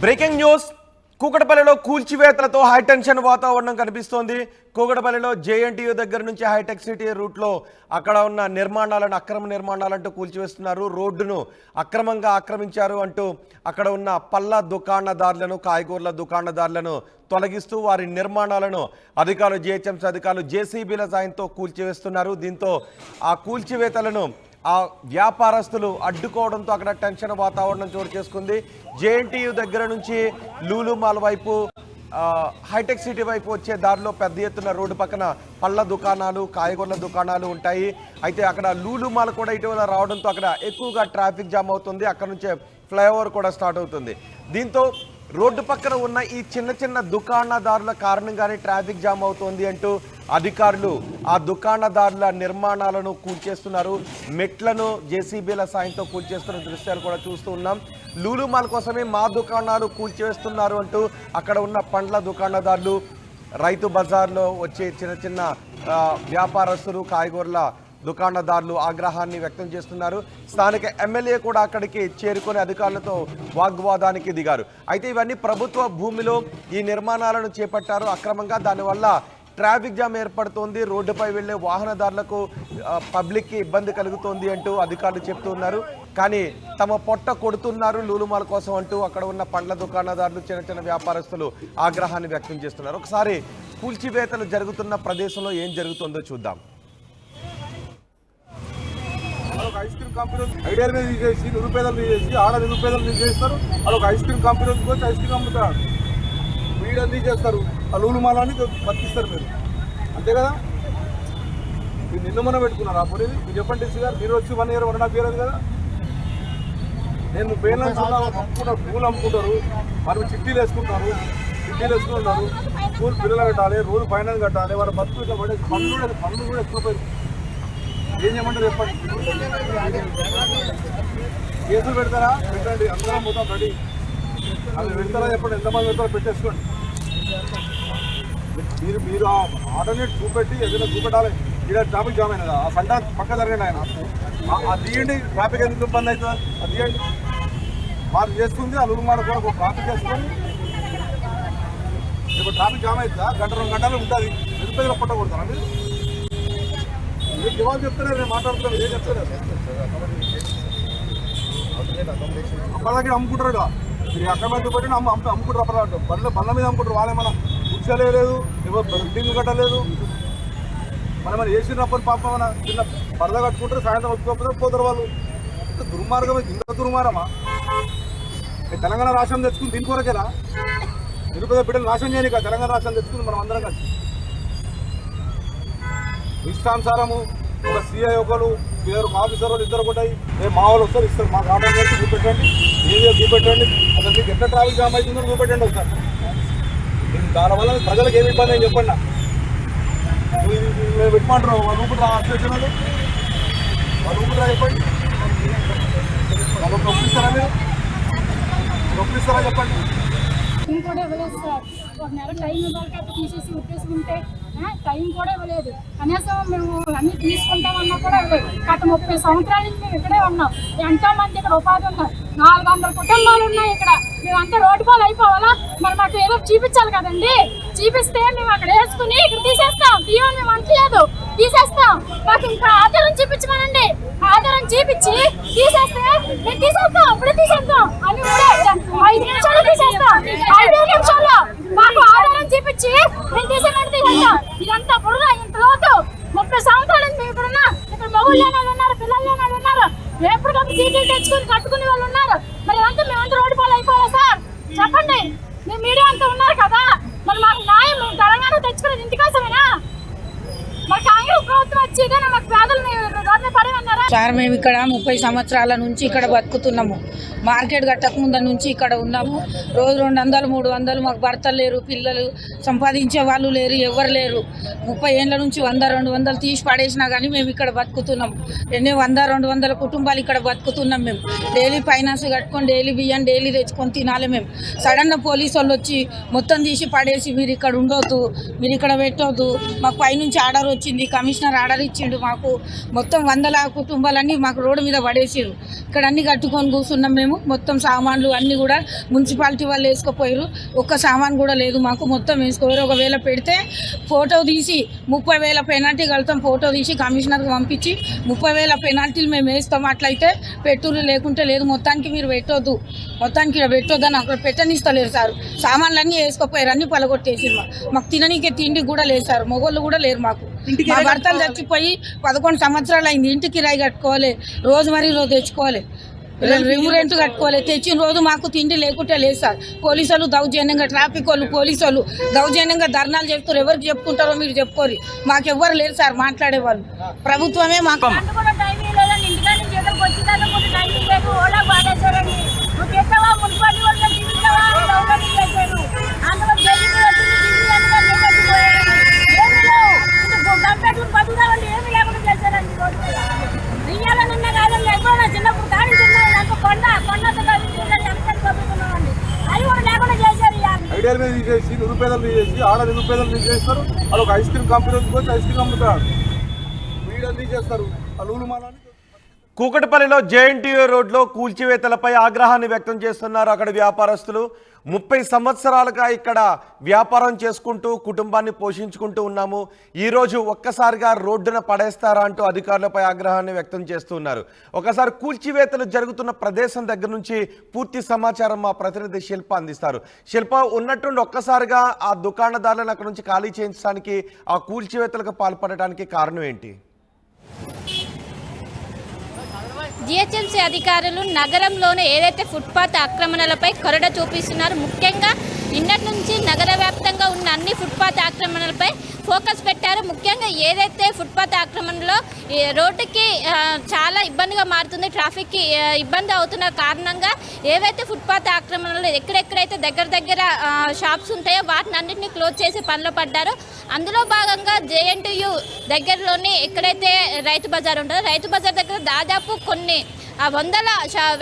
Breaking news కూకటపల్లిలో కూల్చివేతలతో high tension వాతావరణం కనిపిస్తోంది. కూకటపల్లిలో JNTU దగ్గర నుంచి హైటెక్ సిటీ రూట్లో అక్కడ ఉన్న నిర్మాణాలను అక్రమ నిర్మాణాలంటూ కూల్చివేస్తున్నారు. రోడ్డును అక్రమంగా ఆక్రమించారు అంటూ అక్కడ ఉన్న పళ్ళ దుకాణదారులను కాయగూరల దుకాణదారులను తొలగిస్తూ వారి నిర్మాణాలను అధికారులు జిహెచ్ఎంసీ అధికారులు జేసీబీల సాయంతో కూల్చివేస్తున్నారు. దీంతో ఆ కూల్చివేతలను ఆ వ్యాపారస్తులు అడ్డుకోవడంతో అక్కడ టెన్షన్ వాతావరణం చోటు చేసుకుంది. జేఎన్టీయూ దగ్గర నుంచి లూలు మాల్ వైపు హైటెక్ సిటీ వైపు వచ్చే దారిలో పెద్ద ఎత్తున రోడ్డు పక్కన పళ్ళ దుకాణాలు కాయగూరల దుకాణాలు ఉంటాయి. అయితే అక్కడ లూలు మాల్ కూడా ఇటీవల రావడంతో అక్కడ ఎక్కువగా ట్రాఫిక్ జామ్ అవుతుంది. అక్కడ నుంచే ఫ్లైఓవర్ కూడా స్టార్ట్ అవుతుంది. దీంతో రోడ్డు పక్కన ఉన్న ఈ చిన్న చిన్న దుకాణదారుల కారణంగానే ట్రాఫిక్ జామ్ అవుతోంది అంటూ అధికారులు ఆ దుకాణదారుల నిర్మాణాలను కూల్చేస్తున్నారు. మెట్లను జేసీబీల సాయంతో కూల్చేస్తున్న దృశ్యాలు కూడా చూస్తూ ఉన్నాం. లూలు మాల్ కోసమే మా దుకాణాలు కూల్చేస్తున్నారు అంటూ అక్కడ ఉన్న పండ్ల దుకాణదారులు, రైతు బజార్లో వచ్చే చిన్న చిన్న వ్యాపారస్తులు, కాయగూరల దుకాణదారులు ఆగ్రహాన్ని వ్యక్తం చేస్తున్నారు. స్థానిక ఎమ్మెల్యే కూడా అక్కడికి చేరుకొని అధికారులతో వాగ్వాదానికి దిగారు. అయితే ఇవన్నీ ప్రభుత్వ భూమిలో ఈ నిర్మాణాలను చేపట్టారు అక్రమంగా. దానివల్ల ట్రాఫిక్ జామ్ ఏర్పడుతోంది. రోడ్డుపై వెళ్లే వాహనదారులకు పబ్లిక్కి ఇబ్బంది కలుగుతోంది అంటూ అధికారులు చెప్తూ ఉన్నారు. కానీ తమ పొట్ట కొడుతున్నారు లూలుమాల కోసం అంటూ అక్కడ ఉన్న పండ్ల దుకాణదారులు, చిన్న చిన్న వ్యాపారస్తులు ఆగ్రహాన్ని వ్యక్తం చేస్తున్నారు. ఒకసారి కూల్చివేతలు జరుగుతున్న ప్రదేశంలో ఏం జరుగుతుందో చూద్దాం. ఐస్ క్రీమ్ కంపెనీ ఐడియల్ మీద తీసేసి నిరుపేదలు తీసేసి ఆడ నిరుపేదలు తీసేస్తారు. వాళ్ళు ఒక ఐస్ క్రీమ్ కంపెనీ వచ్చి ఐస్ క్రీమ్ అమ్ముతారు, వీడియోలు తీసేస్తారు. ఆ లూలు మాలని బతికిస్తారు మీరు, అంతే కదా. మీరు నిన్న మొన్న పెట్టుకున్నారు ఆ పొడి. మీరు చెప్పండి డీసీ గారు, మీరు వచ్చి 1 year 1.5 year కదా. నేను పేర్లను అమ్ముకుంటారు, పూలు అమ్ముకుంటారు, వాళ్ళు చిట్టీలు వేసుకుంటారు, స్కూల్ పిల్లలు కట్టాలి, రోజు ఫైనాన్స్ కట్టాలి, వాళ్ళ బతుకు ఇట్లా పడేసి పనులు కూడా ఎక్కువ పోయి ఏం చేయమంటారు చెప్పండి. కేసులు పెడతారా? పెట్టండి, అందరం పోతాం రెడీ. అది పెడతారా చెప్పండి, ఎంతమంది పెడతారో పెట్టేసుకోండి. మీరు ఆ ఆటోనేట్ చూపెట్టి ఏదైనా చూపెట్టాలి. ఇక్కడ ట్రాఫిక్ జామ్ అయినదా? ఆ సంట పక్క జరగండి. ఆయన అది తీయండి, ట్రాఫిక్ ఎందుకు ఇబ్బంది అవుతుంది అది తీయండి. వాళ్ళు చేసుకుంది ఆ లూలు మాట కూడా ట్రాఫిక్ చేసుకొని ఇప్పుడు ట్రాఫిక్ జామ్ అవుతుందా? 1-2 గంటలు ఉంటుంది. నిరుపేదలు పొట్ట కొడతారా మీరు? మీరు జవాబు చెప్తారు, నేను మాట్లాడుతున్నాను, ఏం చెప్తారు? అప్పటిదాకా అమ్ముకుంటారు కదా. మీరు అక్కడ మీద పెట్టి అమ్ముకుంటారు. అప్పటిదాకా బండ్ల మీద అమ్ముకుంటారు. వాళ్ళేమన్నా కూర్చోలే లేదు, బిల్డింగ్ కట్టలేదు. మనం వేసినప్పుడు పాపం మన చిన్న పరద కట్టుకుంటారు, సాయంత్రం వచ్చుకోకపోతే పోతారు వాళ్ళు. ఇంత దుర్మార్గం, ఇంత దుర్మార్గమా? తెలంగాణ రాష్ట్రం తెచ్చుకుని దీని కొరకేనా? నిరుపేద బిడ్డలు నాశనం చేయని కదా తెలంగాణ రాష్ట్రం తెచ్చుకుని మనం అందరం కలిసి. ఇష్టానుసారము ఒక సిఐ ఒకరు, ఇద్దరు ఆఫీసర్ వాళ్ళు, ఇద్దరు కూడా మా వాళ్ళు వస్తారు, ఇస్తారు. మాకు ఆటో చేసి చూపెట్టండి, ఏరియా చూపెట్టండి. అసలు మీకు ఎట్లా ట్రాఫిక్ జామ్ అవుతుందో చూపెట్టండి ఒకసారి. దానివల్ల ప్రజలకు ఏమి ఇబ్బంది అని చెప్పండి. మేము పెట్టమంటారు వాళ్ళు ఊపిరా అసోసియేషన్ వాళ్ళు, వాళ్ళు ఊపిరా చెప్పండి. వాళ్ళు ఒప్పిస్తారా? మీరు ఒప్పిస్తారా చెప్పండి. కూడా ఇవ్వలేదు సార్. 1 నెల టైం ఇవ్వాలి, తీసేసి ఉప్పేసుకుంటే టైం కూడా ఇవ్వలేదు. కనీసం మేము అన్నీ తీసుకుంటామన్నా కూడా ఇవ్వలేదు. గత 30 సంవత్సరాల నుంచి మేము ఇక్కడే ఉన్నాం. ఎంతో మంది ఇక్కడ ఉపాధి ఉన్నారు. 400 కుటుంబాలు ఉన్నాయి ఇక్కడ. మేమంతా రోడ్డు పాలు అయిపోవాలా? మరి మాకు ఏదో చూపించాలి కదండి. చూపిస్తే మేము అక్కడ వేసుకుని ఇక్కడ తీసేస్తాం. తీయని మేము అంటలేదు, తీసేస్తాం. మాకు ఇంకా ఆధారం చూపించమనండి. ఆధారం చూపించి తీసేస్తే మేము తీసేస్తాం, ఇప్పుడే తీసేస్తాం అని కూడా 5 నిమిషాలు తీసేస్తాం. 5 నిమిషాల్లో మాకు ఆధారం చూపించి మేము తీసేమంటే తీసేస్తాం. ఇదంతా బురద, ఇంత లోతు. 30 సంవత్సరాల నుంచి మేము ఇక్కడ ఉన్నాం. ఇక్కడ మగుళ్ళు లేని వాళ్ళు ఉన్నారు, పిల్లలు లేని వాళ్ళు ఉన్నారు, ఎప్పటికప్పుడు సీట్లు తెచ్చుకుని కట్టుకునే వాళ్ళు ఉన్నారు. మరి అంతా మేమంతా రోడ్డు పాలు అయిపోవాలి సార్? చెప్పండి. మేము మీడియా అంతా ఉన్నారు కదా, మరి మాకు న్యాయం తెలంగాణ తెచ్చుకునేది ఇంటికోసమేనా? మరి కాంగ్రెస్ ప్రభుత్వం వచ్చి మాకు పేదలు రోడ్డు పడేమన్నారా సార్? మేము ఇక్కడ 30 సంవత్సరాల నుంచి ఇక్కడ బతుకుతున్నాము. మార్కెట్ కట్టక ముందు నుంచి ఇక్కడ ఉన్నాము. రోజు 200, 300. మాకు భర్తలు లేరు, పిల్లలు సంపాదించే వాళ్ళు లేరు, ఎవరు లేరు. 30 ఏళ్ళ నుంచి 100, 200 తీసి పడేసినా కానీ మేము ఇక్కడ బతుకుతున్నాము. 100, 200 కుటుంబాలు ఇక్కడ బతుకుతున్నాం. మేము డైలీ ఫైనాన్స్ కట్టుకొని డైలీ బియ్యం డైలీ తెచ్చుకొని తినాలి. మేము సడన్గా పోలీసు వాళ్ళు వచ్చి మొత్తం తీసి పడేసి మీరు ఇక్కడ ఉండొద్దు, మీరు ఇక్కడ పెట్టొద్దు, మాకు పైనుంచి ఆర్డర్ వచ్చింది, కమిషనర్ ఆర్డర్ ఇచ్చిండు, మాకు మొత్తం వందల కుటుంబాలన్నీ మాకు రోడ్డు మీద పడేసారు. ఇక్కడ అన్ని కట్టుకొని కూర్చున్నాం మేము. మొత్తం సామాన్లు అన్నీ కూడా మున్సిపాలిటీ వాళ్ళు వేసుకుపోయారు. ఒక్క సామాన్ కూడా లేదు మాకు, మొత్తం వేసుకోరు. ఒకవేళ పెడితే ఫోటో తీసి 30,000 పెనాల్టీ కలుతాం, ఫోటో తీసి కమిషనర్కి పంపించి 30,000 పెనాల్టీలు మేము వేస్తాం. అట్లయితే పెట్టులు లేకుంటే లేదు, మొత్తానికి మీరు పెట్టొద్దు, మొత్తానికి ఇక్కడ పెట్టొద్దని అక్కడ పెట్టనిస్తలేరు సార్. సామాన్లన్నీ వేసుకోపోయారు, అన్ని పలగొట్టేసి మాకు తిననీకే తిండి కూడా లేదు సార్. మొగోళ్ళు కూడా లేరు మాకు. మా భర్తలు చచ్చిపోయి 11 సంవత్సరాలు అయింది. ఇంటి కిరాయి కట్టుకోవాలి, రోజు తెచ్చుకోవాలి, రెమ్యూరెంట్ కట్టుకోవాలి. తెచ్చిన రోజు మాకు తిండి లేకుంటే లేదు సార్. పోలీసులు దౌర్జన్యంగా, ట్రాఫిక్ వాళ్ళు పోలీసులు దౌర్జన్యంగా ధర్నాలు చేస్తారు. ఎవరికి చెప్పుకుంటారో మీరు చెప్పుకోరు, మాకెవ్వరు లేరు సార్ మాట్లాడే వాళ్ళు. ప్రభుత్వమే మాకు ఐడియల్ మీద తీసేసి నిరుపేదలు తీసేసి ఆడ నిరుపేదలు తీసేస్తారు. వాళ్ళు ఒక ఐస్ క్రీమ్ కంపెనీ వచ్చి ఐస్ క్రీమ్ అమ్ముతారు. వీడియో తీసేస్తారు. ఆ లూలుమాలని కూకట్పల్లిలో జేఎన్టీయూ రోడ్లో కూల్చివేతలపై ఆగ్రహాన్ని వ్యక్తం చేస్తున్నారు అక్కడ వ్యాపారస్తులు. 30 సంవత్సరాలుగా ఇక్కడ వ్యాపారం చేసుకుంటూ కుటుంబాన్ని పోషించుకుంటూ ఉన్నాము, ఈరోజు ఒక్కసారిగా రోడ్డున పడేస్తారా అంటూ అధికారులపై ఆగ్రహాన్ని వ్యక్తం చేస్తున్నారు. ఒకసారి కూల్చివేతలు జరుగుతున్న ప్రదేశం దగ్గర నుంచి పూర్తి సమాచారం మా ప్రతినిధి శిల్ప అందిస్తారు. శిల్ప, ఉన్నట్టుండి ఒక్కసారిగా ఆ దుకాణదారులను అక్కడ నుంచి ఖాళీ చేయించడానికి, ఆ కూల్చివేతలకు పాల్పడటానికి కారణం ఏంటి? జిహెచ్ఎంసీ అధికారులు నగరంలోనే ఏదైతే ఫుట్పాత్ ఆక్రమణలపై కొరడ చూపిస్తున్నారు. ముఖ్యంగా నిన్నటి నుంచి నగర వ్యాప్తంగా ఉన్న అన్ని ఫుట్పాత్ ఆక్రమణలపై ఫోకస్ పెట్టారు. ముఖ్యంగా ఏదైతే ఫుట్పాత్ ఆక్రమణలో రోడ్డుకి చాలా ఇబ్బందిగా మారుతుంది, ట్రాఫిక్కి ఇబ్బంది అవుతున్న కారణంగా ఏవైతే ఫుట్పాత్ ఆక్రమణలో ఎక్కడెక్కడైతే దగ్గర షాప్స్ ఉంటాయో వాటిని అన్నింటినీ క్లోజ్ చేసి పనిలో పడ్డారు. అందులో భాగంగా జేఎన్టీయూ దగ్గరలోని ఎక్కడైతే రైతు బజార్ ఉంటుందో రైతు బజార్ దగ్గర దాదాపు కొన్ని వందల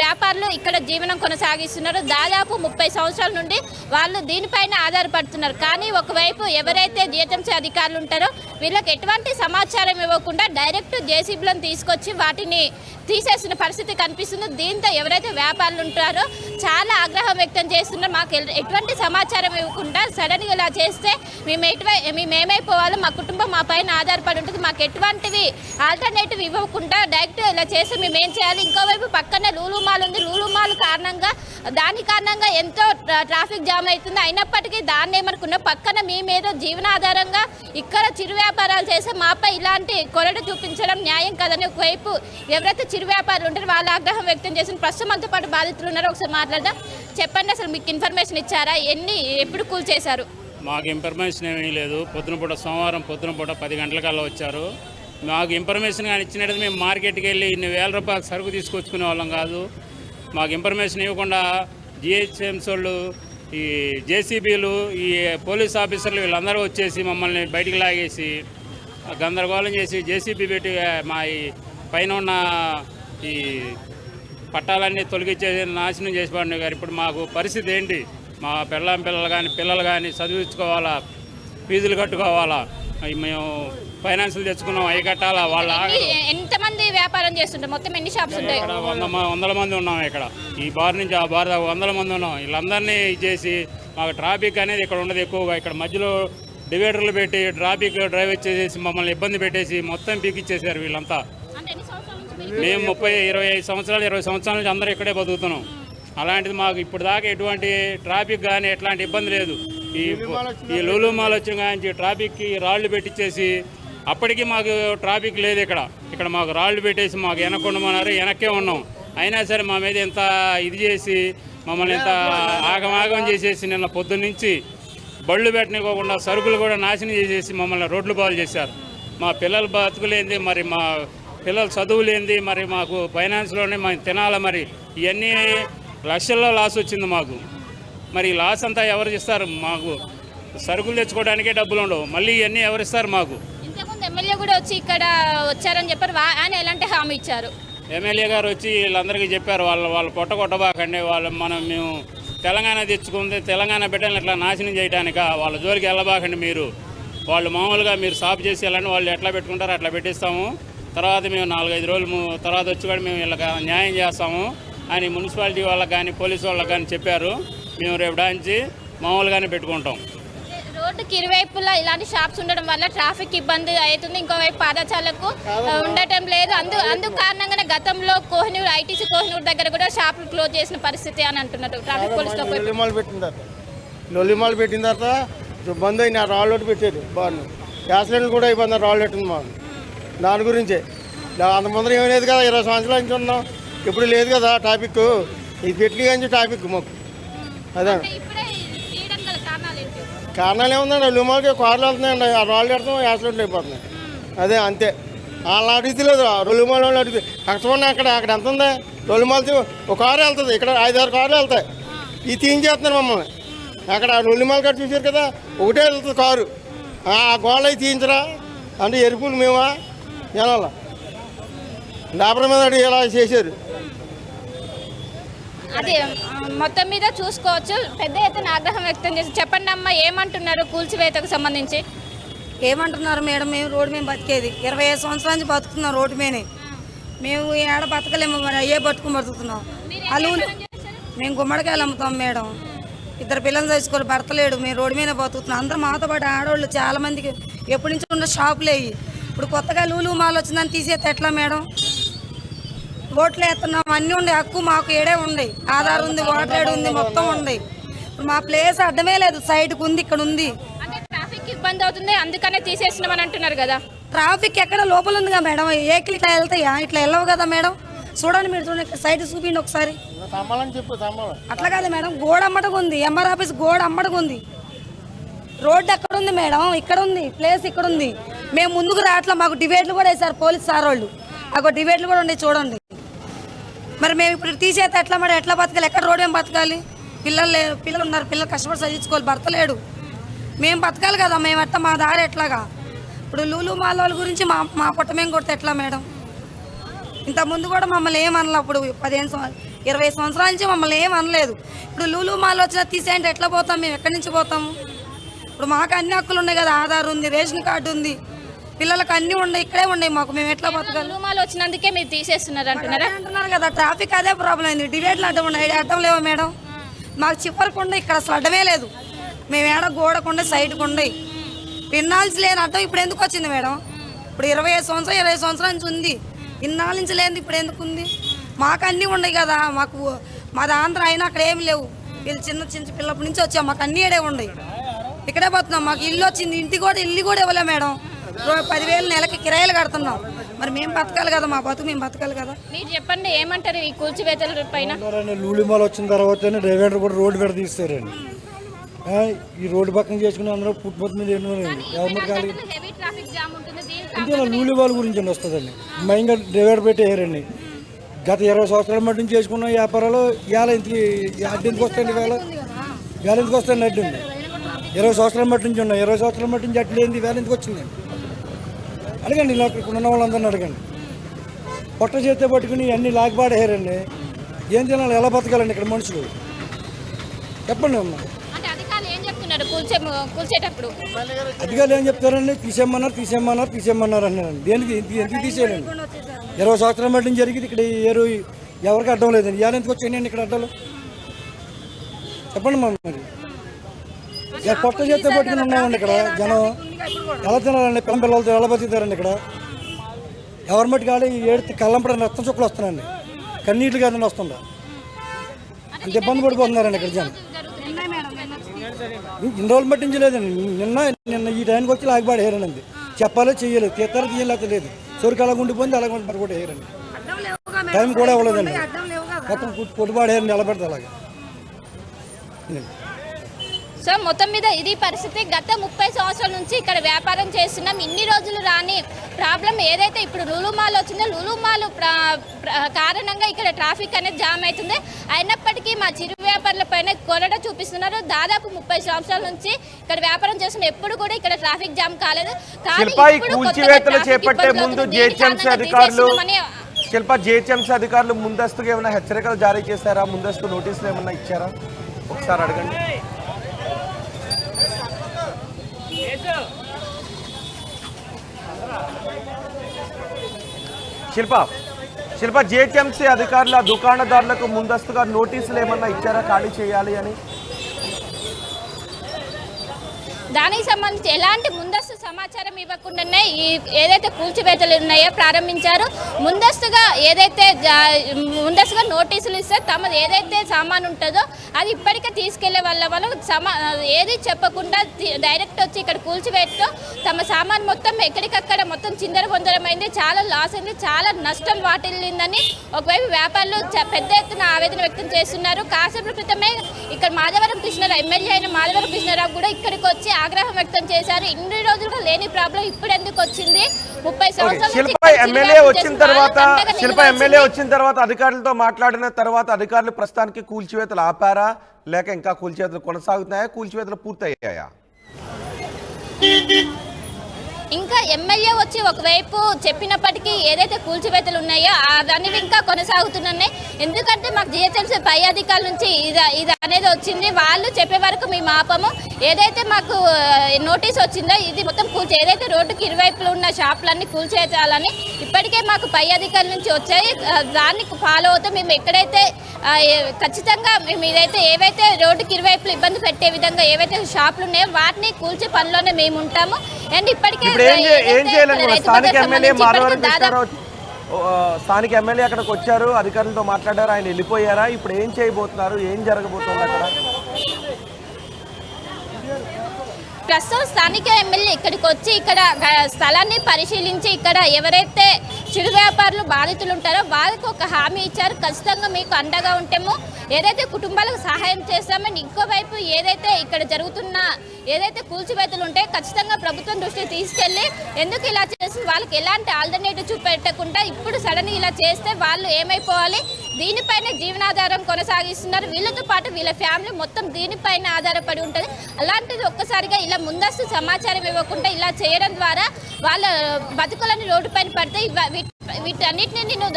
వ్యాపారులు ఇక్కడ జీవనం కొనసాగిస్తున్నారు. దాదాపు 30 సంవత్సరాల నుండి వాళ్ళు దీనిపైన ఆధారపడుతున్నారు. కానీ ఒకవైపు ఎవరైతే జిహెచ్ఎంసీ అధికారులు ఉంటారో వీళ్ళకి ఎటువంటి సమాచారం ఇవ్వకుండా డైరెక్ట్ జేసీబీలను తీసుకొచ్చి వాటిని తీసేసిన పరిస్థితి కనిపిస్తుంది. దీంతో ఎవరైతే వ్యాపారులు ఉంటారో చాలా ఆగ్రహం వ్యక్తం చేస్తున్నారు. మాకు ఎటువంటి సమాచారం ఇవ్వకుండా సడన్గా ఇలా చేస్తే మేమేమైపోవాలో, మా కుటుంబం మా పైన ఆధారపడి ఉంటుంది, మాకు ఎటువంటివి ఆల్టర్నేటివ్ ఇవ్వకుండా డైరెక్ట్ ఇలా చేస్తే మేము ఏం చేయాలి? ఇంకోవైపు పక్కనే లూలు మాల్ ఉంది. లూలు మాల్ దాని కారణంగా ఎంతో ట్రాఫిక్ జామ్ అవుతుంది. అయినప్పటికీ దాన్ని ఏమనుకున్నా పక్కన మేమేదో జీవనాధారంగా ఇక్కడ చిరు వ్యాపారాలు చేస్తే మాపై ఇలాంటి కొరడ చూపించడం న్యాయం కాదని ఒకవైపు ఎవరైతే చిరు వ్యాపారులు ఉంటారో వాళ్ళ ఆగ్రహం వ్యక్తం చేసిన ప్రస్తుతం మనతో పాటు బాధితులు ఉన్నారు. ఒకసారి మాట్లాడదాం. చెప్పండి, అసలు మీకు ఇన్ఫర్మేషన్ ఇచ్చారా? ఎప్పుడు కూల్ చేశారు? మాకు ఇన్ఫర్మేషన్ ఏమీ లేదు. పొద్దునపూట సోమవారం పొద్దునపూట 10 గంటలకల్లా వచ్చారు. మాకు ఇన్ఫర్మేషన్ కానీ ఇచ్చినట్టు మేము మార్కెట్కి వెళ్ళి ఇన్ని వేల రూపాయలు సరుకు తీసుకొచ్చుకునే వాళ్ళం కాదు. మాకు ఇన్ఫర్మేషన్ ఇవ్వకుండా జిహెచ్ఎంసీ వాళ్ళు, ఈ జేసీబీలు, ఈ పోలీస్ ఆఫీసర్లు వీళ్ళందరూ వచ్చేసి మమ్మల్ని బయటికి లాగేసి గందరగోళం చేసి జేసీబీ పెట్టి మా ఈ పైన ఉన్న ఈ పట్టాలన్నీ తొలగించేసి నాశనం చేసి పడిన గారు. ఇప్పుడు మాకు పరిస్థితి ఏంటి? మా పిల్లలు కానీ చదివించుకోవాలా, ఫీజులు కట్టుకోవాలా, మేము ఫైనాన్షియల్ తెచ్చుకున్నాం, అవి కట్టాలా. వాళ్ళ ఎంతమంది వ్యాపారం చేస్తుంటారు? మొత్తం ఎన్ని షాప్స్ ఉంటాయి? ఇక్కడ 100 మంది ఉన్నాం. ఇక్కడ ఈ బార్ నుంచి ఆ బార్ దాకా 100 మంది ఉన్నాం. వీళ్ళందరినీ చేసి మాకు ట్రాఫిక్ అనేది ఇక్కడ ఉండదు ఎక్కువగా. ఇక్కడ మధ్యలో డివైడర్లు పెట్టి ట్రాఫిక్ డ్రైవ్ చేసేసి మమ్మల్ని ఇబ్బంది పెట్టేసి మొత్తం పీకిచ్చేసారు వీళ్ళంతా. మేము 25 సంవత్సరాల నుంచి అందరూ ఇక్కడే బతుకుతున్నాం. అలాంటిది మాకు ఇప్పుడు దాకా ఎటువంటి ట్రాఫిక్ కానీ ఎట్లాంటి ఇబ్బంది లేదు. ఈ లూలు మాల్ వచ్చిన కానీ ట్రాఫిక్కి రాళ్ళు పెట్టించేసి అప్పటికి మాకు ట్రాఫిక్ లేదు. ఇక్కడ మాకు రాళ్ళు పెట్టేసి మాకు వెనక్కుండమన్నారు, వెనక్కే ఉన్నాం. అయినా సరే మా మీద ఎంత ఇది చేసి మమ్మల్ని ఎంత ఆగమాగం చేసేసి నిన్న పొద్దున్నుంచి బళ్ళు పెట్టనివ్వకుండా సరుకులు కూడా నాశనం చేసేసి మమ్మల్ని రోడ్లు పాలు చేశారు. మా పిల్లలు బతుకులేంది, మరి మా పిల్లలు చదువులేంది, మరి మాకు ఫైనాన్స్లోనే మేము తినాలి. మరి ఇవన్నీ లక్షల్లో లాస్ వచ్చింది మాకు. మరి ఈ లాస్ అంతా ఎవరు ఇస్తారు? మాకు సరుకులు తెచ్చుకోవడానికే డబ్బులు ఉండవు, మళ్ళీ ఇవన్నీ ఎవరిస్తారు మాకు? ఇంతకుముందు ఎమ్మెల్యే కూడా వచ్చి ఇక్కడ వచ్చారని చెప్పారు. ఆయన ఎలాంటి హామీ ఇచ్చారు? ఎమ్మెల్యే గారు వచ్చి వీళ్ళందరికీ చెప్పారు, వాళ్ళు కొట్టబాకండి, మేము తెలంగాణ తెచ్చుకుంది, తెలంగాణ బిడ్డలను ఇట్లా నాశనం చేయడానిక, వాళ్ళ జోలికి వెళ్ళబాకండి మీరు. వాళ్ళు మామూలుగా మీరు సాఫ్ చేసి వెళ్ళండి, వాళ్ళు ఎట్లా పెట్టుకుంటారో అట్లా పెట్టిస్తాము, తర్వాత మేము 4-5 రోజులు తర్వాత వచ్చి కూడా మేము వీళ్ళకి న్యాయం చేస్తాము అని మున్సిపాలిటీ వాళ్ళకి కానీ పోలీసు వాళ్ళకి కానీ చెప్పారు. మేము రేపు డాంచి మామూలుగానే పెట్టుకుంటాం. రోడ్డుకి ఇరువైపులా ఇలాంటి షాప్స్ ఉండడం వల్ల ట్రాఫిక్ ఇబ్బంది అవుతుంది. ఇంకోవైపు పాదచారులకు ఉండటం లేదు. అందుకు కారణంగానే గతంలో కోహినూరు ఐటీసీ కోహినూరు దగ్గర కూడా షాపులు క్లోజ్ చేసిన పరిస్థితి అని అంటున్నారు ట్రాఫిక్ పోలీసుతో. లొల్లిమాలు పెట్టిన తర్వాత బంద్ అయిన రాళ్ళోటి పెట్టేది బాగుంది. యాక్సిడెంట్లు కూడా అయిపోయింది రాళ్ళెట్టు మాకు. దాని గురించే అంత ముందర ఏమీ లేదు కదా, 20 సంవత్సరాల నుంచి ఉన్నాం, ఎప్పుడు లేదు కదా ట్రాఫిక్. ఇది పెట్టి కానీ ట్రాఫిక్ మాకు అదే కారణాలు ఏముందండి. లొల్లిమాలకి కార్లు వెళ్తున్నాయండి, ఆ రాళ్ళు పెడతాం యాక్సిడెంట్లు అయిపోతున్నాయి. అదే అంతే. వాళ్ళని అడుగుతలేదు, లొల్లిమాల వాళ్ళు అడిగి కష్టపడినా అక్కడ ఎంత ఉంది లొల్లిమాలతో ఒక కారు వెళ్తుంది, ఇక్కడ 5-6 కార్లు వెళ్తాయి. ఇది తీయించేస్తున్నారు మమ్మల్ని. అక్కడ లొల్లిమాల కాడ చూసారు కదా, ఒకటే వెళ్తుంది కారు. ఆ గోడలు అవి తీయించరా అంటే ఎరుపులు మేమా జనాల లేబర్ మీద అడిగి ఇలా చేశారు. అదే మొత్తం మీద చూసుకోవచ్చు పెద్ద ఎత్తున ఆగ్రహం వ్యక్తం చేసి. చెప్పండి అమ్మ, ఏమంటున్నారు కూల్చివేతకు సంబంధించి? ఏమంటున్నారు మేడం, మేము రోడ్డు మీద బతికేది 25 సంవత్సరాల నుంచి బతుకుతున్నాం రోడ్డు మీదనే. మేము ఏడ బతకలేము, మరి అయ్యే బతుకుని బతుకుతున్నాం. అలువులు మేము గుమ్మడికాయలు అమ్ముతాం మేడం. 2 పిల్లలు చదువుకోవాలి, భర్త లేడు, మేము రోడ్డు మీద బతుకుతున్నాం. అందరూ మాతో పాటు ఆడవాళ్ళు చాలా మందికి ఎప్పటి నుంచి ఉన్న షాపులు అయ్యి ఇప్పుడు కొత్తగా లూలు మాల్ వచ్చిందని తీసేస్తే ఎట్లా మేడం? ఓట్లు వేస్తున్నాం, అన్నీ ఉండే హక్కు మాకు ఏడే ఉంది, ఆధార్ ఉంది, వాటర్ ఏడు ఉంది, మొత్తం ఉంది. ఇప్పుడు మా ప్లేస్ అడ్డమే లేదు, సైడ్కి ఉంది, ఇక్కడ ఉంది. అంటే ట్రాఫిక్ ఇబ్బంది అవుతుంది అందుకనే తీసేసినామని అంటున్నారు కదా. ట్రాఫిక్ ఎక్కడ లోపల ఉందిగా మేడం, ఏకిలు ఇట్లా వెళ్తాయా? ఇట్లా వెళ్ళవు కదా మేడం. చూడండి మీరు, చూడండి ఇక్కడ సైడ్ చూపించండి ఒకసారి. అట్లా కాదు మేడం, గోడ అమ్మటకు ఉంది, ఎంఆర్ ఆఫీస్ గోడ అమ్మటకు ఉంది. రోడ్డు ఎక్కడ ఉంది మేడం? ఇక్కడ ఉంది, ప్లేస్ ఇక్కడ ఉంది. మేము ముందుకు రావట్లా, మాకు డిబేట్లు కూడా వేశారు పోలీస్ సార్ వాళ్ళు. అక్కడ డిబేట్లు కూడా ఉండే చూడండి. మరి మేము ఇప్పుడు తీసేస్తే ఎట్లా మేడం? ఎట్లా బతకాలి? ఎక్కడ రోడ్డు ఏం బతకాలి? పిల్లలు ఉన్నారు, పిల్లలు కష్టపడి చదివించుకోవాలి, భర్త లేడు. మేము బతకాలి కదా, మేము ఎట్లా, మా దారి ఎట్లాగా? ఇప్పుడు లూలు మాల్ వాళ్ళ గురించి మా పొట్ట మేము కొడితే ఎట్లా మేడం? ఇంతకుముందు కూడా మమ్మల్ని ఏమనలే. అప్పుడు 20 సంవత్సరాల నుంచి మమ్మల్ని ఏం అనలేదు. ఇప్పుడు లూలు మాల్ వచ్చినా తీసేయంటే ఎట్లా పోతాం? మేము ఎక్కడి నుంచి పోతాము? ఇప్పుడు మాకు అన్ని హక్కులు ఉన్నాయి కదా, ఆధార్ ఉంది, రేషన్ కార్డు ఉంది, పిల్లలకు అన్నీ ఉన్నాయి, ఇక్కడే ఉన్నాయి మాకు. మేము ఎట్లా బతకాలి? లూమాలు వచ్చినందుకే మీరు తీసేస్తున్నారు అంటున్నారు కదా. ట్రాఫిక్ అదే ప్రాబ్లం అయింది, డివైడ్లు అడ్డం ఉన్నాయి, అడ్డం లేవా మేడం? మాకు చివరికి ఉండే, ఇక్కడ అసలు అడ్డమే లేదు. మేము ఏడ గోడకుండే సైడ్కు ఉండే, ఇన్నాళ్ళు లేని అడ్డం ఇప్పుడు ఎందుకు వచ్చింది మేడం? ఇప్పుడు 20 సంవత్సరాల నుంచి ఉంది, ఇన్నాళ్ళ నుంచి లేని ఇప్పుడు ఎందుకు ఉంది? మాకు అన్నీ ఉన్నాయి కదా, మాకు మాది ఆంధ్ర అయినా అక్కడ ఏమి లేవు. వీళ్ళు చిన్న పిల్లప్పటి నుంచి వచ్చాం, మాకు అన్నీ ఏడే ఉన్నాయి, ఇక్కడే పోతున్నాం. మాకు ఇల్లు వచ్చింది, ఇల్లు కూడా ఇవ్వలే మేడం. 10,000 నెలకి కిరాయిలు కడుతున్నాం. మరి మేము బతకాలి కదా, మా బతుకు మేము బతకాలి కదా. మీరు చెప్పండి, ఏమంటారు ఈ కూల్చివేతల పైన? లూలిమాల్ వచ్చిన తర్వాత డ్రైవర్ కూడా రోడ్డు పెడ తీస్తారండి. ఈ రోడ్డు పక్కన చేసుకుని అందరూ పుట్టుపోతు మీద ఇంకే లూలిమాల్ గురించి వస్తుందండి. మెయిన్గా డ్రైవర్ పెట్టేయారండి. గత 20 సంవత్సరాల మట్టి నుంచి చేసుకున్న వ్యాపారాలు ఇవాళ అడ్డెందుకు వస్తాయండి? వేళ ఎందుకు వస్తాయండి అడ్డండి? 20 సంవత్సరాల మట్టి నుంచి ఉన్నాయి, 20 సంవత్సరాల మట్టి నుంచి అట్లేంది వేళ ఎందుకు వచ్చిందండి? అడగండి, ఇలా ఇక్కడ ఉన్న వాళ్ళందరినీ అడగండి. పొట్ట చేస్తే పట్టుకుని అన్నీ లాగిపాడేయారండి. ఏం తినాలి, ఎలా బతకాలండి ఇక్కడ మనుషులు? చెప్పండి అమ్మా. అధికారులు ఏం చెప్తారండి? తీసేయమన్నారు అన్నారండి. దేనికి ఎందుకు తీసేయాలండి? 20 సంవత్సరాల మట్టి నుంచి జరిగింది ఇక్కడ ఎవరికి అడ్డం లేదండి. ఇవాళ ఎందుకు వచ్చాయండి ఇక్కడ అడ్డాలు? చెప్పండి మా. మరి పొట్ట చేస్తే పట్టుకుని ఉన్నామండి ఇక్కడ. జనం ఎలా తినాలండి? పిల్లలతో ఎలా బతుకుతారండి ఇక్కడ? ఎవరి మట్టి కాదు ఏడు కళ్ళంపడ రక్తం చుక్కలు వస్తున్నాయండి, కన్నీళ్ళు కాదండి వస్తుందా. అంత ఇబ్బంది పడిపోతున్నారండి ఇక్కడ జనం. ఇన్ని రోజులు పట్టించలేదండి. నిన్న ఈ టైంకి వచ్చి లాగిపాడేయారండి. చెప్పాలో చెయ్యలేదు, తీస్తారో తీయలేదు లేదు, సోరికి అలాగ ఉండిపోయింది, అలాగ మరి కూడా వేయరండి. టైం కూడా ఇవ్వలేదండి, మొత్తం కొట్టుబాడేయారండి ఎలా పెడితే అలాగే. సో మొత్తం మీద ఇది పరిస్థితి. గత 30 సంవత్సరాల నుంచి ఇక్కడ వ్యాపారం చేస్తున్నాం. ఇన్ని రోజులు రాని ప్రాబ్లం ఏదైతే ఇప్పుడు లూలు మాల్ వచ్చిందో, లూలు మాల్ కారణంగా ఇక్కడ ట్రాఫిక్ అనేది జామ్ అవుతుంది. అయినప్పటికీ మా చిరు వ్యాపారుల పైన కొరడ చూపిస్తున్నారు. దాదాపు 30 సంవత్సరాల నుంచి ఇక్కడ వ్యాపారం చేస్తున్న ఎప్పుడు కూడా ఇక్కడ ట్రాఫిక్ జామ్ కాలేదు. చేపట్టే ముందు జిహెచ్ఎంసీ అధికారులు ముందస్తుగా ఏమైనా హెచ్చరికలు జారీ చేశారా? ముందస్తు నోటీసులు ఏమైనా ఇచ్చారా? ఒకసారి అడగండి. శిల్ప జిహెచ్ఎంసీ అధికారుల దుకాణదారులకు ముందస్తుగా నోటీసులు ఏమన్నా ఇచ్చారా ఖాళీ చేయాలి అని? దానికి సంబంధించి ఎలాంటి ముందస్తు సమాచారం ఇవ్వకుండానే ఈ ఏదైతే కూల్చివేతలు ఉన్నాయో ప్రారంభించారు. ముందస్తుగా నోటీసులు ఇస్తే తమది ఏదైతే సామాన్ ఉంటుందో అది ఇప్పటికే తీసుకెళ్లే వాళ్ళు ఏది చెప్పకుండా డైరెక్ట్ వచ్చి ఇక్కడ కూల్చివేతతో తమ సామాన్ మొత్తం ఎక్కడికక్కడ మొత్తం చిందరవందరమైంది, చాలా లాస్ అయింది, చాలా నష్టం వాటిల్లిందని ఒకవైపు వ్యాపారులు పెద్ద ఎత్తున ఆవేదన వ్యక్తం చేస్తున్నారు. కాసేపు క్రితమే ఇక్కడ మాధవరం కృష్ణారావు ఎమ్మెల్యే అయిన మాధవరం కృష్ణారావు కూడా ఇక్కడికి వచ్చి ఆగ్రహం వ్యక్తం చేశారు. ఇన్ని రోజులుగా లేని ప్రాబ్లం ఇప్పుడు ఎందుకు వచ్చింది? 30 సంవత్సరాల శిల్ప ఎమ్మెల్యే వచ్చిన తర్వాత అధికారులతో మాట్లాడిన తర్వాత అధికారులు ప్రస్తుతానికి కూల్చివేతలు ఆపారా, లేక ఇంకా కూల్చివేతలు కొనసాగుతున్నాయా, కూల్చివేతలు పూర్తయ్యాయా? ఇంకా ఎమ్మెల్యే వచ్చి ఒకవైపు చెప్పినప్పటికీ ఏదైతే కూల్చివేతలు ఉన్నాయో అవన్నీ ఇంకా కొనసాగుతున్నాయి. ఎందుకంటే మాకు జిహెచ్ఎంసీ పై అధికారుల నుంచి ఇది అనేది వచ్చింది. వాళ్ళు చెప్పే వరకు మేము ఆపము. ఏదైతే మాకు నోటీస్ వచ్చిందో ఇది మొత్తం ఏదైతే రోడ్డుకి ఇరువైపులు ఉన్న షాపులన్నీ కూల్చేయాలని ఇప్పటికే మాకు పై అధికారుల నుంచి వచ్చాయి. దాన్ని ఫాలో అవుతూ మేము ఎక్కడైతే ఖచ్చితంగా మేము ఏవైతే రోడ్డుకి ఇరువైపులు ఇబ్బంది పెట్టే విధంగా ఏవైతే షాపులు ఉన్నాయో వాటిని కూల్చే పనిలోనే మేము ఉంటాము. అండ్ ఇప్పటికే స్థానిక ఎమ్మెల్యే అక్కడికి వచ్చారు, అధికారులతో మాట్లాడారు, ఆయన వెళ్ళిపోయారా? ఇప్పుడు ఏం చేయబోతున్నారు, ఏం జరగబోతుంది అక్కడ? ప్రస్తుతం స్థానిక ఎమ్మెల్యే ఇక్కడికి వచ్చి ఇక్కడ స్థలాన్ని పరిశీలించి ఇక్కడ ఎవరైతే చిరు వ్యాపారులు బాధితులు ఉంటారో వాళ్ళకి ఒక హామీ ఇచ్చారు. ఖచ్చితంగా మీకు అండగా ఉంటాము, ఏదైతే కుటుంబాలకు సహాయం చేస్తామని. ఇంకోవైపు ఏదైతే ఇక్కడ జరుగుతున్న ఏదైతే కూల్చివేతలు ఉంటాయో ఖచ్చితంగా ప్రభుత్వం దృష్టికి తీసుకెళ్ళి ఎందుకు ఇలా చేసి వాళ్ళకి ఎలాంటి ఆల్టర్నేటివ్ చూపెట్టకుండా ఇప్పుడు సడన్ ఇలా చేస్తే వాళ్ళు ఏమైపోవాలి, దీనిపైన జీవనాధారం కొనసాగిస్తున్నారు. వీళ్ళతో పాటు వీళ్ళ ఫ్యామిలీ మొత్తం దీనిపైన ఆధారపడి ఉంటుంది. అలాంటిది ఒక్కసారిగా ఇలా ముందస్తు సమాచారం ఇవ్వకుండా ఇలా చేయడం ద్వారా వాళ్ళ బతుకులని రోడ్డుపైన పడితే వీటన్నిటిని నేను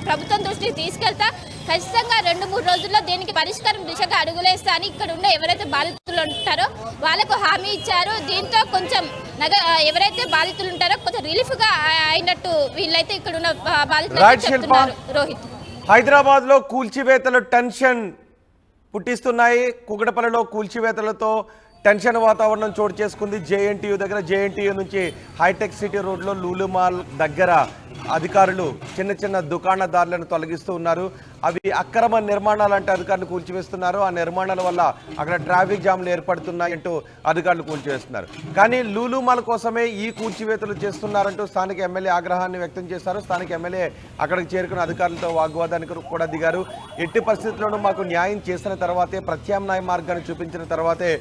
ప్రభుత్వం దృష్టికి తీసుకెళ్తా. ఖచ్చితంగా 2-3 రోజుల్లో దీనికి పరిష్కారం దిశగా అడుగులేస్తా అని ఇక్కడ ఉన్న ఎవరైతే బాధితులు ఉంటారో వాళ్ళకు హామీ ఇచ్చారు. దీంతో కొంచెం ఎవరైతే బాధితులు ఉంటారో కొంచెం రిలీఫ్గా అయినట్టు వీళ్ళైతే ఇక్కడ ఉన్న బాధితులు చెప్తున్నారు. రోహిత్, హైదరాబాద్ లో కూల్చివేతలు టెన్షన్ పుట్టిస్తున్నాయి. కూకటపల్లిలో కూల్చివేతలతో టెన్షన్ వాతావరణం చోటు చేసుకుంది. జేఎన్టీయూ దగ్గర, జేఎన్టీయూ నుంచి హైటెక్ సిటీ రోడ్లో లూలు మాల్ దగ్గర అధికారులు చిన్న చిన్న దుకాణదారులను తొలగిస్తూ ఉన్నారు. అవి అక్రమ నిర్మాణాలు అంటే అధికారులు కూల్చివేస్తున్నారు. ఆ నిర్మాణాల వల్ల అక్కడ ట్రాఫిక్ జామ్లు ఏర్పడుతున్నాయి అంటూ అధికారులు కూల్చివేస్తున్నారు. కానీ లూలు మాల్ కోసమే ఈ కూల్చివేతలు చేస్తున్నారంటూ స్థానిక ఎమ్మెల్యే ఆగ్రహాన్ని వ్యక్తం చేశారు. స్థానిక ఎమ్మెల్యే అక్కడికి చేరుకున్న అధికారులతో వాగ్వాదానికి కూడా దిగారు. ఎట్టి పరిస్థితుల్లోనూ మాకు న్యాయం చేసిన తర్వాతే, ప్రత్యామ్నాయ మార్గాన్ని చూపించిన తర్వాతే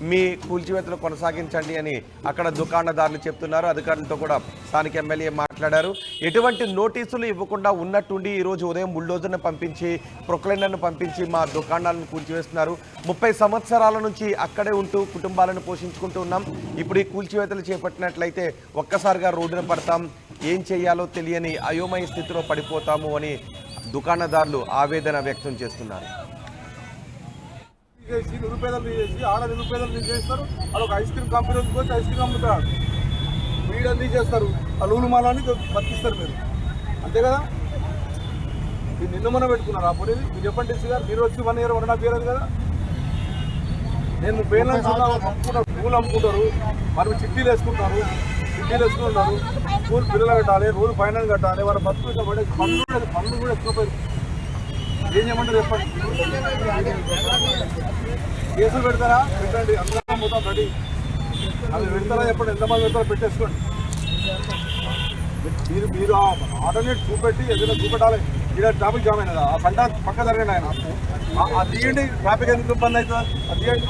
మీ కూల్చివేతలు కొనసాగించండి అని అక్కడ దుకాణదారులు చెప్తున్నారు. అధికారులతో కూడా స్థానిక ఎమ్మెల్యే మాట్లాడారు. ఎటువంటి నోటీసులు ఇవ్వకుండా ఉన్నట్టుండి ఈరోజు ఉదయం బుల్డోజర్ను పంపించి, ప్రొక్లైనర్ను పంపించి మా దుకాణాలను కూల్చివేస్తున్నారు. 30 సంవత్సరాల నుంచి అక్కడే ఉంటూ కుటుంబాలను పోషించుకుంటూ ఉన్నాం. ఇప్పుడు ఈ కూల్చివేతలు చేపట్టినట్లయితే ఒక్కసారిగా రోడ్డున పడతాం, ఏం చేయాలో తెలియని అయోమయ స్థితిలో పడిపోతాము అని దుకాణదారులు ఆవేదన వ్యక్తం చేస్తున్నారు. నిరుపేదలు తీసేసి నిరుపేదలు తీసేస్తారు. వాళ్ళు ఒక ఐస్ క్రీమ్ కంపెనీ వచ్చి ఐస్ క్రీమ్ అమ్ముతారు, వీడని తీసేస్తారు, ఆ లూలు మాలని బతికిస్తారు. మీరు అంతే కదా? మీరు నిన్న మొన్న పెట్టుకున్నారు ఆ పొడి. మీరు చెప్పండి డీసీ గారు, మీరు వచ్చి 1 year 1.5 year కదా. నేను పేర్లను అమ్ముకుంటారు, పూలు అమ్ముకుంటారు, మనం చిట్టీలు వేసుకుంటారు, స్కూల్ పిల్లలు కట్టాలి, రోజు ఫైనల్ కట్టాలి, వాళ్ళ బతుకు ఇట్లా పడే పనులు కూడా ఎక్కువ. ఏం చేయమంటారు చెప్పండి? కేసులు పెడతారా? పెట్టండి, అందరం మొత్తం రెడీ. అవి పెడతారా చెప్పండి, ఎంతమంది పెడతారో పెట్టేసుకోండి. మీరు ఆల్టర్నేట్ చూపెట్టి ఏదైనా చూపెట్టాలి. ఇక్కడ ట్రాఫిక్ జామ్ అయినదా? ఆ పంట పక్క జరిగిన ఆయన అది తీయండి. ట్రాఫిక్ ఎందుకు ఇబ్బంది అవుతుంది? అది తీయండి.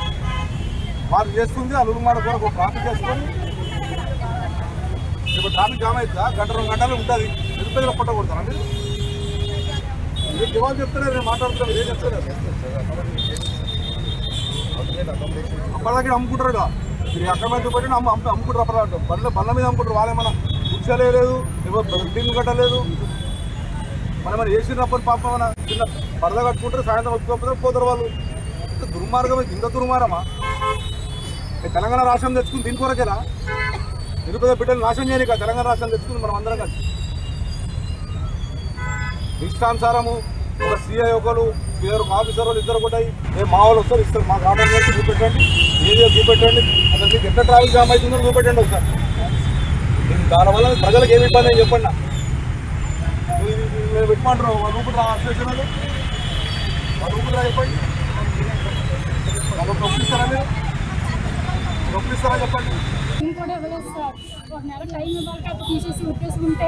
వాళ్ళు చేస్తుంది ఆ లురుమాడ కూడా ఒక ట్రాఫిక్ చేసుకొని ఇప్పుడు ట్రాఫిక్ జామ్ అవుతుందా? 1-2 గంటలు ఉంటుంది. నిరుపేదలు కొట్టకూడతారండి. మీరు జవాబు చెప్తారా? నేను మాట్లాడుతున్నాను, ఏం చెప్తారా? అప్పటిదాకా అమ్ముకుంటారు కదా. మీరు అక్కడ మీద చూపెట్టి అమ్ముకుంటారు. అప్పటిదాకా బండ్ల మీద అమ్ముకుంటారు. వాళ్ళేమన్నా కూర్చోలే లేదు, బిల్డింగ్ కట్టలేదు. మనం వేసినప్పుడు పాపం మన చిన్న పరద కట్టుకుంటారు, సాయంత్రం వచ్చుకోకపోతే పోతారు వాళ్ళు. ఇంత దుర్మార్గం, ఇంత దుర్మార్గమా? తెలంగాణ రాష్ట్రం తెచ్చుకుని దీని కొరకేనా? నిరుపేద బిడ్డలు నాశనం చేయని తెలంగాణ రాష్ట్రం తెచ్చుకుని మనం అందరం కలిసి ఇష్టానుసారము ఒక సిఐ ఒకరు ఇద్దరు ఆఫీసర్ వాళ్ళు ఇద్దరు కూడా మా వాళ్ళు వస్తారు ఇస్తారు మాకు ఆర్డర్ చేసి చూపెట్టండి ఏరియా చూపెట్టండి అసలు మీకు ఎట్లా ట్రాఫిక్ జామ్ అవుతుందో చూపెట్టండి ఒకసారి దానివల్ల ప్రజలకు ఏమి ఇబ్బంది అని చెప్పండి మీరు పెట్టమంటారు వాళ్ళు ఊపిరి స్టేషన్ వాళ్ళు ఊపిరి చెప్పండి వాళ్ళు నొప్పిస్తారా మీరు నొప్పిస్తారా చెప్పండి టైం కూడా ఇవ్వలేదు సార్. ఒక నెల టైం ఇవ్వాలి కదా తీసేసి ఉట్టేసుకుంటే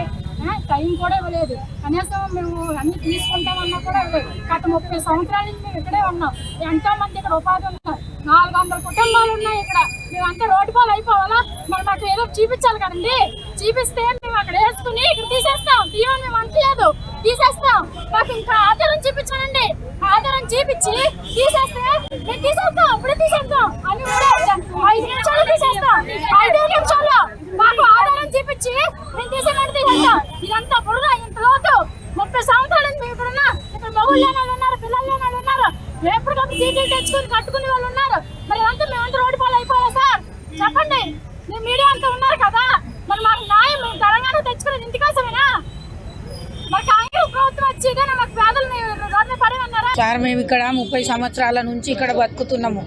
టైం కూడా ఇవ్వలేదు. కనీసం మేము అన్ని తీసుకుంటామన్నా కూడా ఇవ్వలేదు. గత 30 సంవత్సరాల నుంచి మేము ఇక్కడే ఉన్నాం. ఎంతో మంది ఇక్కడ ఉపాధి ఉన్నారు. 400 కుటుంబాలు ఉన్నాయి ఇక్కడ. మేమంతా రోడ్డు పాలు అయిపోవాలా? మరి మాకు ఏదో చూపించాలి కదండి. చూపిస్తే మేము అక్కడ వేసుకుని ఇక్కడ తీసేస్తాం. తీయమని మేము అంటలేదు, తీసేస్తాం. మాకు ఇంకా ఆధారం చూపించానండి. ఆధారం చూపించి తీసేస్తే మేము తీసేస్తాం, ఇప్పుడే తీసేస్తాం అని కూడా 5 నిమిషాలు తీసేస్తాం. 5 నిమిషాల్లో మాకు ఆధారం చూపించి మేము తీసేమంటే తీసేస్తాం. ఇదంతా బురద, ఇంత లోతు. 30 సంవత్సరాల నుంచి మేము ఇక్కడ ఉన్నాం. ఇక్కడ మగుళ్ళు లేని వాళ్ళు ఉన్నారు, పిల్లలు లేని వాళ్ళు ఉన్నారు, ఎప్పటికప్పుడు సీట్లు తెచ్చుకుని కట్టుకునే వాళ్ళు ఉన్నారు. మరి అంతా మేమంతా రోడ్డు పాలు అయిపోవాలి సార్? చెప్పండి. మీరు మీడియా అంతా ఉన్నారు కదా, మరి మాకు న్యాయం మేము తెలంగాణ తెచ్చుకునేది ఇంటికోసమేనా? మరి కాంగ్రెస్ ప్రభుత్వం వచ్చి ఇదేనా మాకు పేదలని రోడ్డు పడి ఉన్నారా? సార్ మేము ఇక్కడ 30 సంవత్సరాల నుంచి ఇక్కడ బతుకుతున్నాము.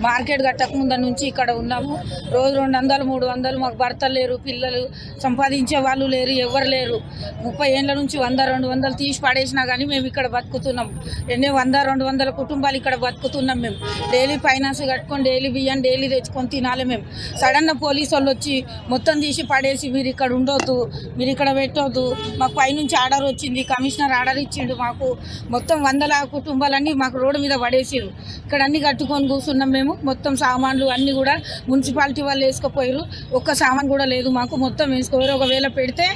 మార్కెట్ కట్టక ముందు నుంచి ఇక్కడ ఉన్నాము. రోజు 200, 300 మాకు భర్తలు లేరు, పిల్లలు సంపాదించే వాళ్ళు లేరు, ఎవరు లేరు. 30 ఏళ్ళ నుంచి 100, 200 తీసి పడేసినా కానీ మేము ఇక్కడ బతుకుతున్నాము. 100, 200 కుటుంబాలు ఇక్కడ బతుకుతున్నాం. మేము డైలీ ఫైనాన్స్ కట్టుకొని డైలీ బియ్యం డైలీ తెచ్చుకొని తినాలి. మేము సడన్గా పోలీసు వాళ్ళు వచ్చి మొత్తం తీసి పడేసి మీరు ఇక్కడ ఉండొద్దు, మీరు ఇక్కడ పెట్టొద్దు, మాకు పైనుంచి ఆర్డర్ వచ్చింది, కమిషనర్ ఆర్డర్ ఇచ్చిండు. మాకు మొత్తం 100 కుటుంబాలన్నీ మాకు రోడ్డు మీద పడేసిరు. ఇక్కడ అన్ని కట్టుకొని కూర్చున్నాం మేము. మొత్తం సామాన్లు అన్నీ కూడా మున్సిపాలిటీ వాళ్ళు వేసుకుపోయారు. ఒక్క సామాన్ కూడా లేదు మాకు, మొత్తం వేసుకోరు. ఒకవేళ పెడితే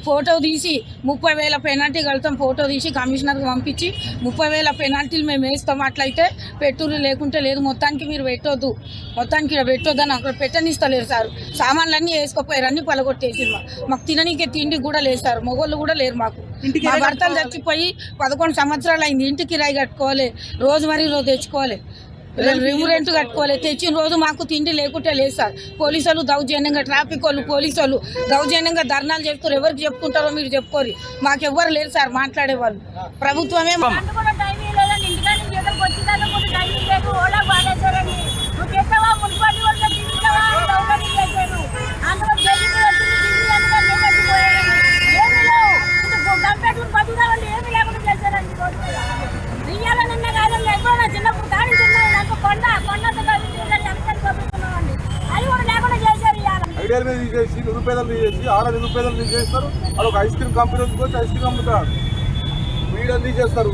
ఫోటో తీసి 30,000 పెనాల్టీ కడతాం. ఫోటో తీసి కమిషనర్కి పంపించి 30,000 పెనాల్టీలు మేము వేస్తాం. అట్లయితే పెట్టులు లేకుంటే లేదు. మొత్తానికి మీరు పెట్టొద్దు, మొత్తానికి ఇక్కడ పెట్టొద్దు అని అక్కడ పెట్టనిస్తలేరు సార్. సామాన్లన్నీ వేసుకుపోయారు, అన్నీ పలగొట్టేసారు. మాకు తిననీకే తిండి కూడా లేదు సార్. మొగోళ్ళు కూడా లేరు మాకు. మా భర్తలు చచ్చిపోయి 11 సంవత్సరాలు అయింది. ఇంటికి కిరాయి కట్టుకోవాలి, రోజు తెచ్చుకోవాలి, రెంట్ కట్టుకోవాలి. తెచ్చిన రోజు మాకు తిండి లేకుంటే లేదు సార్. పోలీసులు దౌర్జన్యంగా, ట్రాఫిక్ వాళ్ళు పోలీసులు దౌర్జన్యంగా ధర్నాలు చేస్తారు. ఎవరికి చెప్పుకుంటారో మీరు చెప్పుకోరు. మాకెవ్వరు లేరు సార్ మాట్లాడేవాళ్ళు. ప్రభుత్వమే ఐడియల్ మీద తీసేసి నిరుపేదలు తీసేసి నిరుపేదలు తీసేస్తారు. వాళ్ళు ఒక ఐస్ క్రీమ్ కంపెనీ వచ్చి ఐస్ క్రీమ్ అమ్ముతారు. వీడియో తీసేస్తారు.